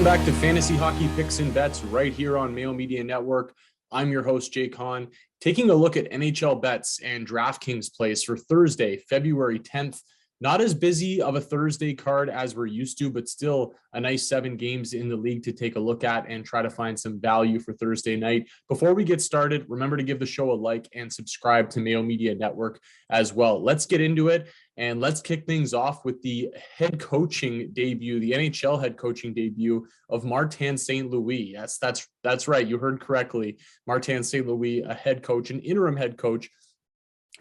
Welcome back to Fantasy Hockey Picks and Bets right here on Mayo Media Network. I'm your host, Hahn, taking a look at NHL Bets and DraftKings plays for Thursday, February 10th. Not as busy of a Thursday card as we're used to, but still a nice 7 games in the league to take a look at and try to find some value for Thursday night. Before we get started, remember to give the show a like and subscribe to Mayo Media Network as well. Let's get into it, and let's kick things off with the head coaching debut, the NHL head coaching debut of Martin St. Louis. Yes, that's right. You heard correctly. Martin St. Louis, a head coach, an interim head coach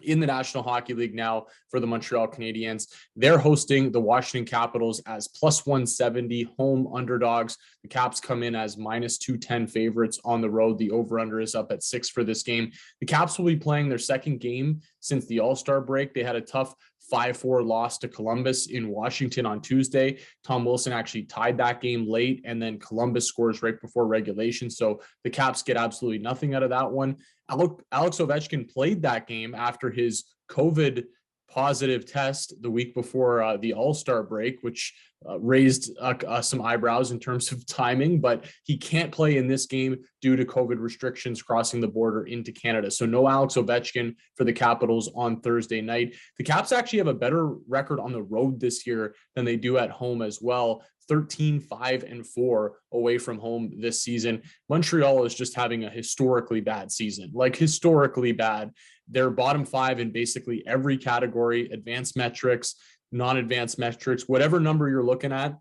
in the National Hockey League now for the Montreal Canadiens. They're hosting the Washington Capitals as plus 170 home underdogs. The Caps come in as minus 210 favorites on the road. The over-under is up at 6 for this game. The Caps will be playing their second game since the All-Star break. They had a tough 5-4 loss to Columbus in Washington on Tuesday. Tom Wilson actually tied that game late, and then Columbus scores right before regulation. So the Caps get absolutely nothing out of that one. Alex Ovechkin played that game after his COVID positive test the week before the All-Star break, which raised some eyebrows in terms of timing, but he can't play in this game due to COVID restrictions crossing the border into Canada. So no Alex Ovechkin for the Capitals on Thursday night. The Caps actually have a better record on the road this year than they do at home as well. 13-5-4 away from home this season. Montreal is just having a historically bad season, like historically bad. They're bottom 5 in basically every category, advanced metrics, non-advanced metrics, whatever number you're looking at.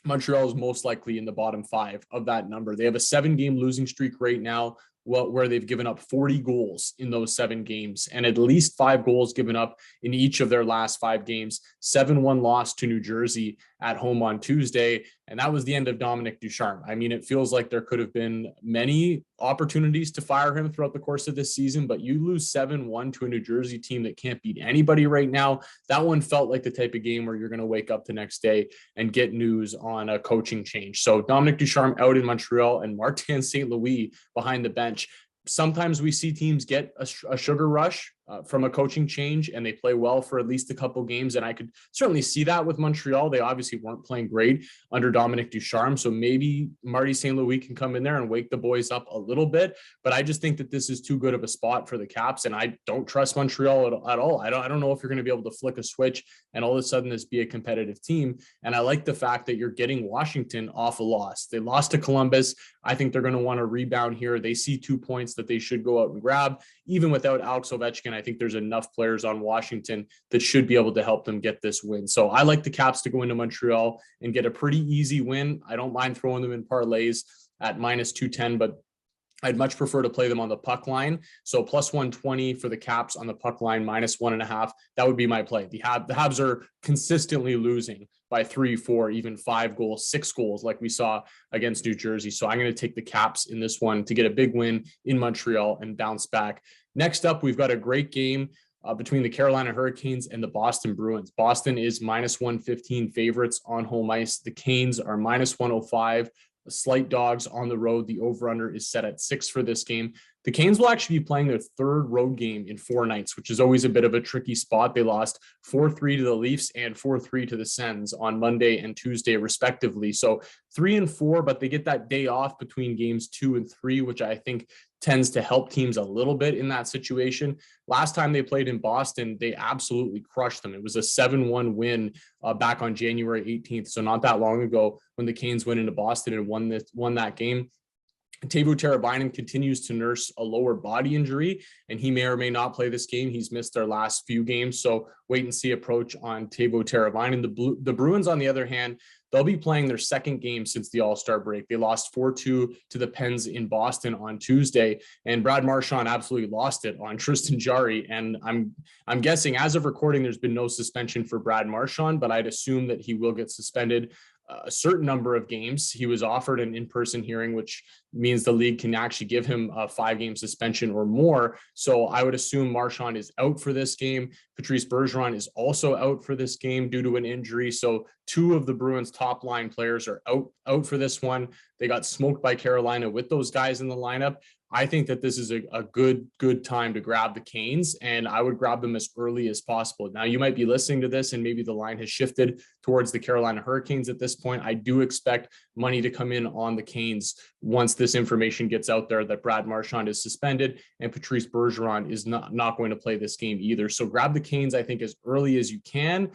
Montreal is most likely in the bottom 5 of that number. They have a 7-game losing streak right now, where they've given up 40 goals in those 7 games, and at least 5 goals given up in each of their last 5 games. 7-1 loss to New Jersey at home on Tuesday, and that was the end of Dominic Ducharme. I mean, it feels like there could have been many opportunities to fire him throughout the course of this season, but you lose 7-1 to a New Jersey team that can't beat anybody right now. That one felt like the type of game where you're going to wake up the next day and get news on a coaching change. So Dominic Ducharme out in Montreal and Martin St. Louis behind the bench. Sometimes we see teams get a sugar rush from a coaching change, and they play well for at least a couple games. And I could certainly see that with Montreal. They obviously weren't playing great under Dominic Ducharme. So maybe Marty St. Louis can come in there and wake the boys up a little bit. But I just think that this is too good of a spot for the Caps. And I don't trust Montreal at all. I don't know if you're going to be able to flick a switch and all of a sudden this be a competitive team. And I like the fact that you're getting Washington off a loss. They lost to Columbus. I think they're going to want to rebound here. They see 2 points that they should go out and grab. Even without Alex Ovechkin, I think there's enough players on Washington that should be able to help them get this win. So I like the Caps to go into Montreal and get a pretty easy win. I don't mind throwing them in parlays at minus 210, but I'd much prefer to play them on the puck line. So plus 120 for the Caps on the puck line, minus 1.5. That would be my play. The Habs are consistently losing by 3, 4, even 5 goals, 6 goals, like we saw against New Jersey. So I'm going to take the Caps in this one to get a big win in Montreal and bounce back. Next up, we've got a great game between the Carolina Hurricanes and the Boston Bruins. Boston is minus 115 favorites on home ice. The Canes are minus 105. The slight dogs on the road. The over-under is set at 6 for this game. The Canes will actually be playing their 3rd road game in 4 nights, which is always a bit of a tricky spot. They lost 4-3 to the Leafs and 4-3 to the Sens on Monday and Tuesday, respectively. So 3-4, but they get that day off between games 2 and 3, which I think tends to help teams a little bit in that situation. Last time they played in Boston, they absolutely crushed them. It was a 7-1 win back on January 18th. So not that long ago when the Canes went into Boston and won that game. Teuvo Teravainen continues to nurse a lower body injury, and he may or may not play this game. He's missed their last few games, so wait and see approach on Teuvo Teravainen. The Bruins, on the other hand, they'll be playing their 2nd game since the All-Star break. They lost 4-2 to the Pens in Boston on Tuesday, and Brad Marchand absolutely lost it on Tristan Jarry. And I'm guessing, as of recording, there's been no suspension for Brad Marchand, but I'd assume that he will get suspended a certain number of games. He was offered an in-person hearing, which means the league can actually give him a 5-game suspension or more. So I would assume Marchand is out for this game. Patrice Bergeron is also out for this game due to an injury. So 2 of the Bruins' top line players are out for this one. They got smoked by Carolina with those guys in the lineup. I think that this is a good time to grab the Canes, and I would grab them as early as possible. Now, you might be listening to this and maybe the line has shifted towards the Carolina Hurricanes at this point. I do expect money to come in on the Canes once this information gets out there that Brad Marchand is suspended and Patrice Bergeron is not going to play this game either. So grab the Canes, I think, as early as you can.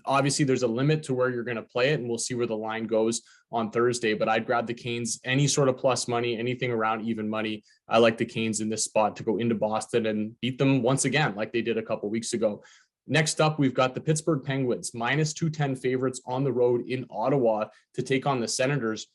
Obviously, there's a limit to where you're going to play it, and we'll see where the line goes on Thursday. But I'd grab the Canes, any sort of plus money, anything around even money. I like the Canes in this spot to go into Boston and beat them once again, like they did a couple weeks ago. Next up, we've got the Pittsburgh Penguins, minus 210 favorites on the road in Ottawa to take on the Senators,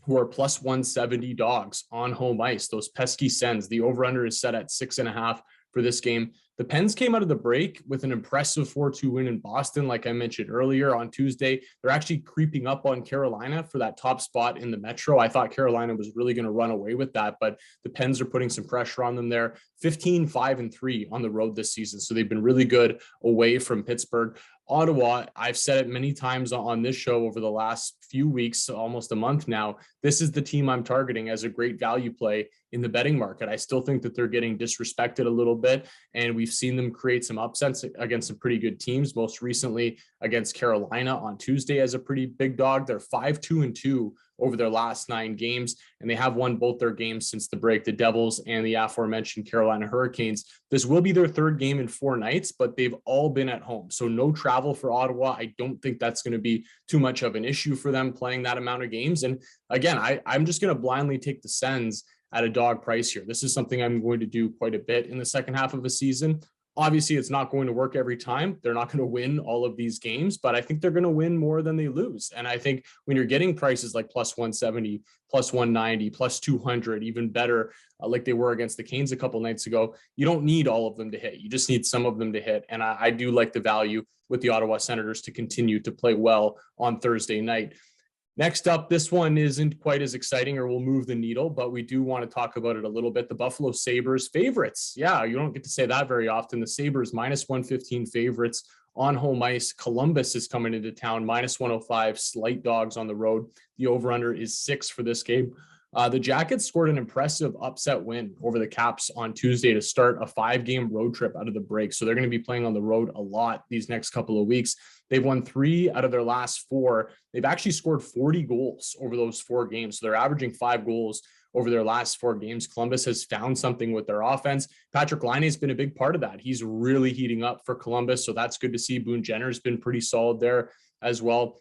who are plus 170 dogs on home ice. Those pesky Sens. The over-under is set at 6.5 for this game. The Pens came out of the break with an impressive 4-2 win in Boston. Like I mentioned earlier on Tuesday, they're actually creeping up on Carolina for that top spot in the Metro. I thought Carolina was really going to run away with that, but the Pens are putting some pressure on them there. 15-5-3 on the road this season. So they've been really good away from Pittsburgh. Ottawa, I've said it many times on this show over the last few weeks, almost a month now, this is the team I'm targeting as a great value play in the betting market. I still think that they're getting disrespected a little bit, and we've seen them create some upsets against some pretty good teams, most recently against Carolina on Tuesday as a pretty big dog. They're 5-2-2 over their last 9 games, and they have won both their games since the break, the Devils and the aforementioned Carolina Hurricanes. This will be their 3rd game in 4 nights, but they've all been at home. So no travel for Ottawa. I don't think that's going to be too much of an issue for them playing that amount of games. And again, I'm just going to blindly take the Sens at a dog price here. This is something I'm going to do quite a bit in the second half of a season. Obviously, it's not going to work every time. They're not going to win all of these games, but I think they're going to win more than they lose. And I think when you're getting prices like plus 170, plus 190, plus 200, even better, like they were against the Canes a couple nights ago, you don't need all of them to hit. You just need some of them to hit. And I do like the value with the Ottawa Senators to continue to play well on Thursday night. Next up, this one isn't quite as exciting or will move the needle, but we do want to talk about it a little bit. The Buffalo Sabres favorites. Yeah, you don't get to say that very often. The Sabres minus 115 favorites on home ice. Columbus is coming into town, minus 105, slight dogs on the road. The over-under is 6 for this game. The Jackets scored an impressive upset win over the Caps on Tuesday to start a 5-game road trip out of the break. So they're going to be playing on the road a lot these next couple of weeks. They've won 3 out of their last 4. They've actually scored 40 goals over those 4 games. So they're averaging 5 goals over their last 4 games. Columbus has found something with their offense. Patrick Laine has been a big part of that. He's really heating up for Columbus. So that's good to see. Boone Jenner's been pretty solid there as well.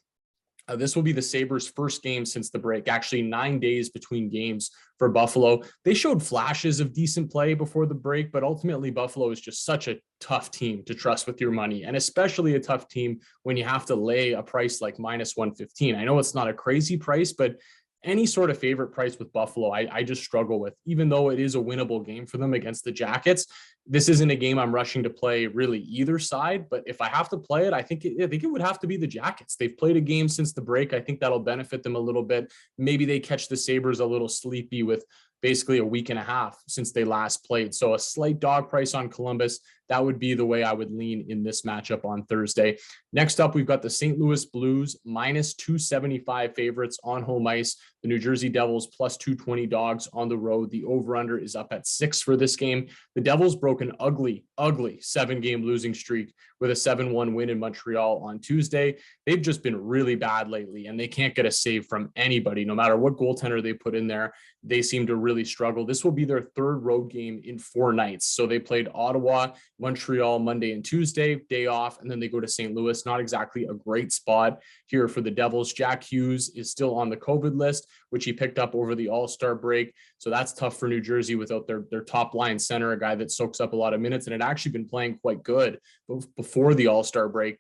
This will be the Sabres' first game since the break, actually 9 days between games for Buffalo. They showed flashes of decent play before the break, but ultimately Buffalo is just such a tough team to trust with your money, and especially a tough team when you have to lay a price like minus 115. I know it's not a crazy price, but any sort of favorite price with Buffalo, I just struggle with, even though it is a winnable game for them against the Jackets. This isn't a game I'm rushing to play really either side, but if I have to play it, I think it would have to be the Jackets. They've played a game since the break. I think that'll benefit them a little bit. Maybe they catch the Sabres a little sleepy with basically a week and a half since they last played. So a slight dog price on Columbus, that would be the way I would lean in this matchup on Thursday. Next up, we've got the St. Louis Blues minus 275 favorites on home ice. The New Jersey Devils plus 220 dogs on the road. The over-under is up at 6 for this game. The Devils broke an ugly 7-game losing streak with a 7-1 win in Montreal on Tuesday. They've just been really bad lately, and they can't get a save from anybody. No matter what goaltender they put in there, they seem to really struggle. This will be their 3rd road game in 4 nights. So they played Ottawa, Montreal Monday and Tuesday, day off, and then they go to St. Louis. Not exactly a great spot here for the Devils. Jack Hughes is still on the COVID list, which he picked up over the All-Star break. So that's tough for New Jersey without their top line center, a guy that soaks up a lot of minutes and had actually been playing quite good before the All-Star break.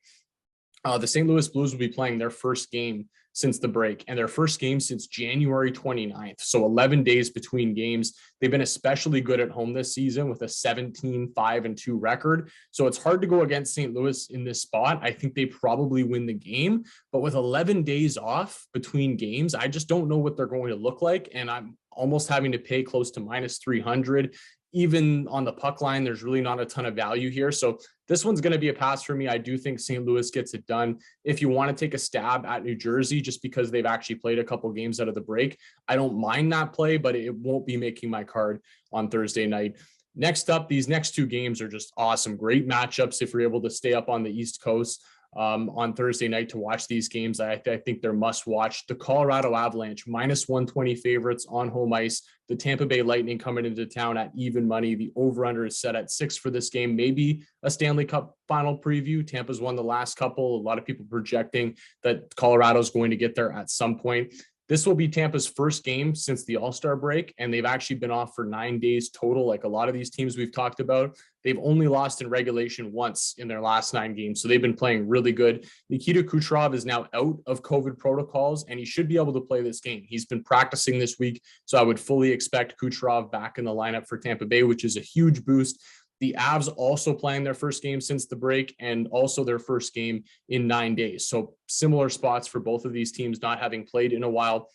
The St. Louis Blues will be playing their first game since the break, and their first game since January 29th. So 11 days between games. They've been especially good at home this season with a 17-5-2 record. So it's hard to go against St. Louis in this spot. I think they probably win the game, but with 11 days off between games, I just don't know what they're going to look like. And I'm almost having to pay close to minus 300 even on the puck line, there's really not a ton of value here. So this one's going to be a pass for me. I do think St. Louis gets it done. If you want to take a stab at New Jersey, just because they've actually played a couple games out of the break, I don't mind that play, but it won't be making my card on Thursday night. Next up, these next two games are just awesome. Great matchups if you're able to stay up on the East Coast on Thursday night to watch these games. I think they're must watch. The Colorado Avalanche, -120 favorites on home ice. The Tampa Bay Lightning coming into town at even money. The over-under is set at 6 for this game. Maybe a Stanley Cup final preview. Tampa's won the last couple. A lot of people projecting that Colorado's going to get there at some point. This will be Tampa's first game since the All-Star break, and they've actually been off for 9 days total. Like a lot of these teams we've talked about, they've only lost in regulation once in their last 9 games. So they've been playing really good. Nikita Kucherov is now out of COVID protocols, and he should be able to play this game. He's been practicing this week, so I would fully expect Kucherov back in the lineup for Tampa Bay, which is a huge boost. The Avs also playing their first game since the break and also their first game in 9 days. So similar spots for both of these teams not having played in a while.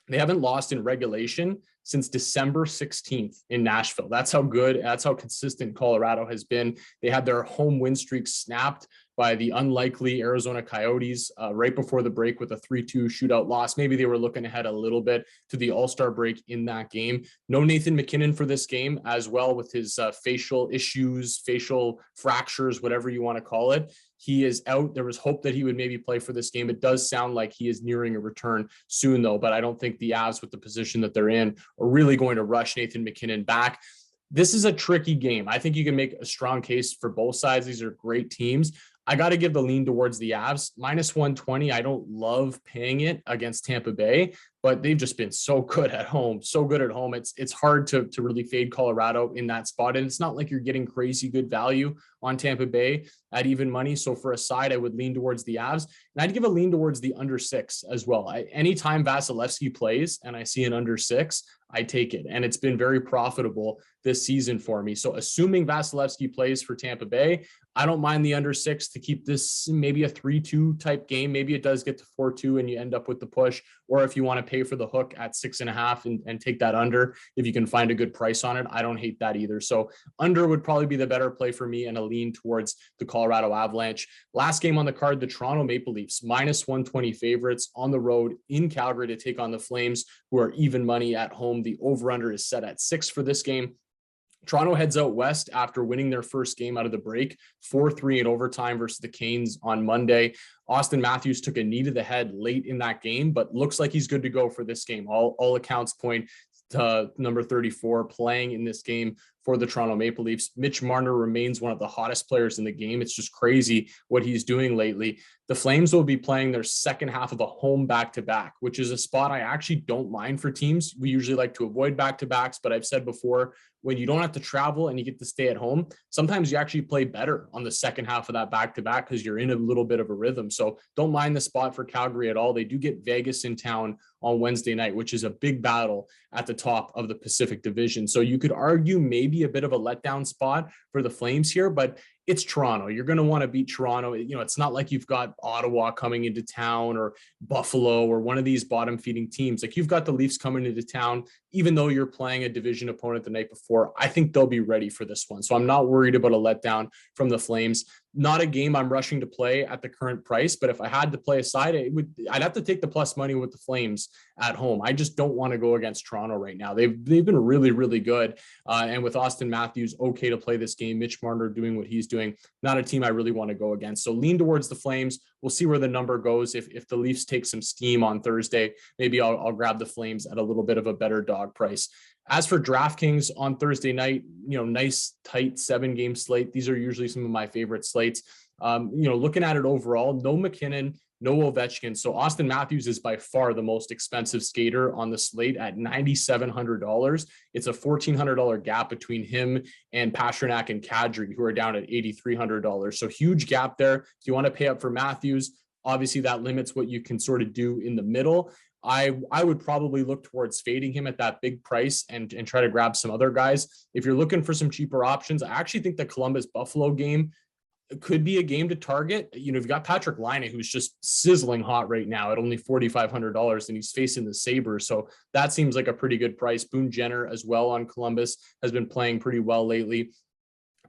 They haven't lost in regulation since December 16th in Nashville. That's how good, that's how consistent Colorado has been. They had their home win streak snapped by the unlikely Arizona Coyotes right before the break with a 3-2 shootout loss. Maybe they were looking ahead a little bit to the All-Star break in that game. No Nathan MacKinnon for this game as well, with his facial issues, facial fractures, whatever you want to call it. He is out. There was hope that he would maybe play for this game. It does sound like he is nearing a return soon, though, but I don't think the Avs, with the position that they're in, are really going to rush Nathan MacKinnon back. This is a tricky game. I think you can make a strong case for both sides. These are great teams. I got to give the lean towards the Avs. -120. I don't love paying it against Tampa Bay, but they've just been so good at home. So good at home. It's hard to really fade Colorado in that spot. And it's not like you're getting crazy good value on Tampa Bay at even money. So for a side, I would lean towards the Avs. And I'd give a lean towards the under 6 as well. Anytime Vasilevsky plays and I see an under 6, I take it. And it's been very profitable this season for me. So assuming Vasilevsky plays for Tampa Bay, I don't mind the under 6 to keep this maybe a 3-2 type game. Maybe it does get to 4-2 and you end up with the push. Or if you want to pay for the hook at 6.5 and take that under, if you can find a good price on it, I don't hate that either. So under would probably be the better play for me, and a lean towards the Colorado Avalanche. Last game on the card, the Toronto Maple Leafs, -120 favorites on the road in Calgary to take on the Flames, who are even money at home. The over-under is set at 6 for this game. Toronto heads out west after winning their first game out of the break, 4-3 in overtime versus the Canes on Monday. Austin Matthews took a knee to the head late in that game, but looks like he's good to go for this game. All accounts point to number 34 playing in this game for the Toronto Maple Leafs. Mitch Marner remains one of the hottest players in the game. It's just crazy what he's doing lately. The Flames will be playing their second half of a home back-to-back, which is a spot I actually don't mind for teams. We usually like to avoid back-to-backs, but I've said before, when you don't have to travel and you get to stay at home, sometimes you actually play better on the second half of that back-to-back because you're in a little bit of a rhythm. So don't mind the spot for Calgary at all. They do get Vegas in town on Wednesday night, which is a big battle at the top of the Pacific Division. So you could argue maybe a bit of a letdown spot for the Flames here, but it's Toronto. You're going to want to beat Toronto. You know, it's not like you've got Ottawa coming into town or Buffalo or one of these bottom feeding teams. Like, you've got the Leafs coming into town, even though you're playing a division opponent the night before. I think they'll be ready for this one. So I'm not worried about a letdown from the Flames. Not a game I'm rushing to play at the current price, but if I had to play a side, I'd have to take the plus money with the Flames at home. I just don't want to go against Toronto right now. They've been really, really good. And with Austin Matthews okay to play this game, Mitch Marner doing what he's doing, not a team I really want to go against. So lean towards the Flames. We'll see where the number goes. If the Leafs take some steam on Thursday, maybe I'll grab the Flames at a little bit of a better dog price. As for DraftKings on Thursday night, nice, tight 7-game slate. These are usually some of my favorite slates. Looking at it overall, no McKinnon, no Ovechkin. So Austin Matthews is by far the most expensive skater on the slate at $9,700. It's a $1,400 gap between him and Pastrnak and Kadri, who are down at $8,300. So huge gap there. If you want to pay up for Matthews, obviously that limits what you can sort of do in the middle. I would probably look towards fading him at that big price and try to grab some other guys. If you're looking for some cheaper options, I actually think the Columbus Buffalo game, it could be a game to target. You've got Patrick Laine, who's just sizzling hot right now at only $4,500, and he's facing the Sabres. So that seems like a pretty good price. Boone Jenner as well on Columbus has been playing pretty well lately.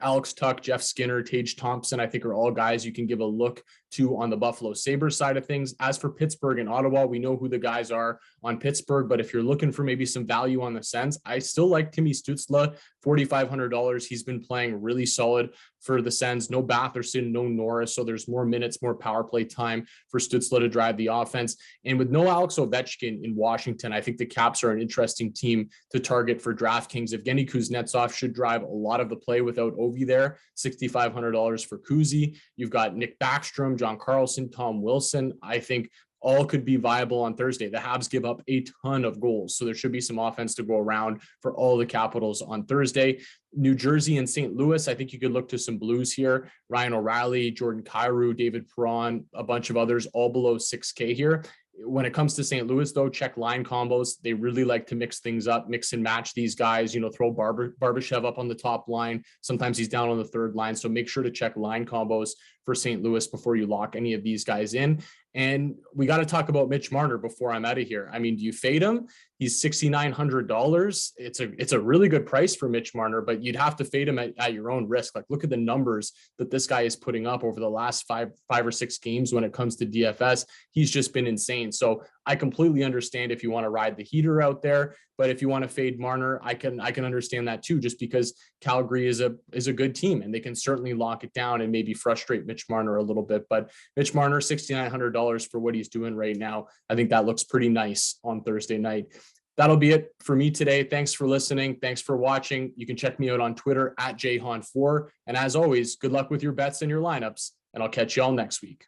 Alex Tuch, Jeff Skinner, Tage Thompson, I think are all guys you can give a look to on the Buffalo Sabres side of things. As for Pittsburgh and Ottawa, we know who the guys are on Pittsburgh, but if you're looking for maybe some value on the Sens, I still like Timmy Stützle, $4,500. He's been playing really solid for the Sens. No Batherson, no Norris, so there's more minutes, more power play time for Stützle to drive the offense. And with no Alex Ovechkin in Washington, I think the Caps are an interesting team to target for DraftKings. Evgeny Kuznetsov should drive a lot of the play without Ovi there, $6,500 for Kuzi. You've got Nick Backstrom, John Carlson, Tom Wilson. I think all could be viable on Thursday. The Habs give up a ton of goals, so there should be some offense to go around for all the Capitals on Thursday. New Jersey and St. Louis, I think you could look to some Blues here. Ryan O'Reilly, Jordan Kyrou, David Perron, a bunch of others, all below 6K here. When it comes to St. Louis, though, check line combos. They really like to mix things up, mix and match these guys, throw Barbashev up on the top line. Sometimes he's down on the third line. So make sure to check line combos for St. Louis before you lock any of these guys in. And we got to talk about Mitch Marner before I'm out of here. I mean, do you fade him? He's $6,900. It's a really good price for Mitch Marner, but you'd have to fade him at your own risk. Like, look at the numbers that this guy is putting up over the last five or six games when it comes to DFS. He's just been insane. So I completely understand if you want to ride the heater out there, but if you want to fade Marner, I can understand that too, just because Calgary is a good team and they can certainly lock it down and maybe frustrate Mitch Marner a little bit. But Mitch Marner, $6,900 for what he's doing right now. I think that looks pretty nice on Thursday night. That'll be it for me today. Thanks for listening. Thanks for watching. You can check me out on Twitter at jhahn4. And as always, good luck with your bets and your lineups, and I'll catch you all next week.